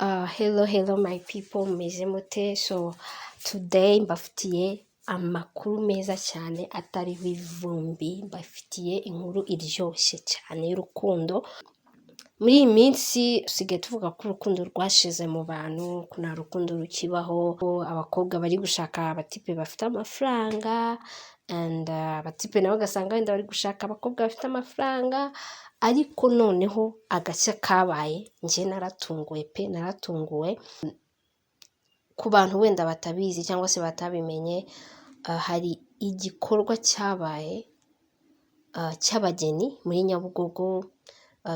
Hello my people meze mute. So today mbafitiye amakuru meza cyane atariho ivumbi, mbafitiye inkuru iryoshye cyane y'urukundo. Muri iyi minsi tusigaye tuvuga ko urukundo rwashize mu bantu, ko nta rukundo rukibaho, abakobwa bari gushaka abatipe bafite amafaranga and abatipe nabo ugasanga wenda bari gushaka abakobwa bafite amafaranga. Ariko noneho agashya kabaye, njye naratunguwe ku bantu wenda batabizi cyangwa se batabimenye. Hari igikorwa cyabaye cy'abageni muri Nyabugogo.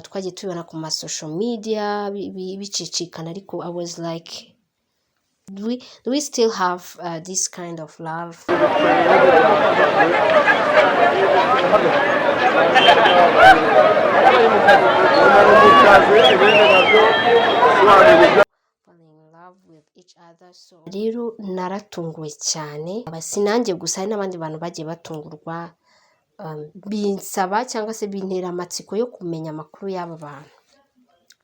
Twagiye tubibona ku ma social media bicicikana, ariko I was like, do we still have this kind of love? Falling in love with each other. So rero naratunguwe cyane, sinanjye gusa hari n'abandi bantu bagiye batungurwa. Binsaba cyangwa se bintera amatsiko yo kumenya amakuru y'aba bantu,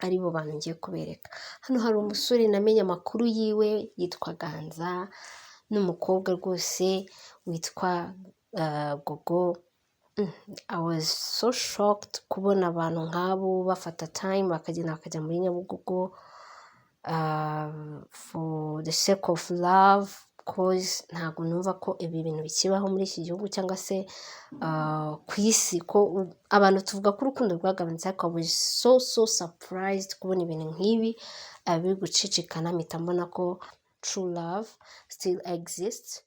aribo bantu ngiye kubereka. Hano hari umusore namenye amakuru yiwe yitwa Ganza, n'umukobwa rwose witwa Gogo. I was so shocked kubona abantu nk'abo bafata time bakajya muri Nyabugogo for the sake of love, cause ntabwo numva ko ibi bintu bikibaho muri iki gihugu cyangwa se ku isi, ko abantu tuvuga ko urukundo rwagabanutse. Ariko I was so surprised kubona ibintu nk'ibi biri gucicikana, mpita mbona ko true love still exists.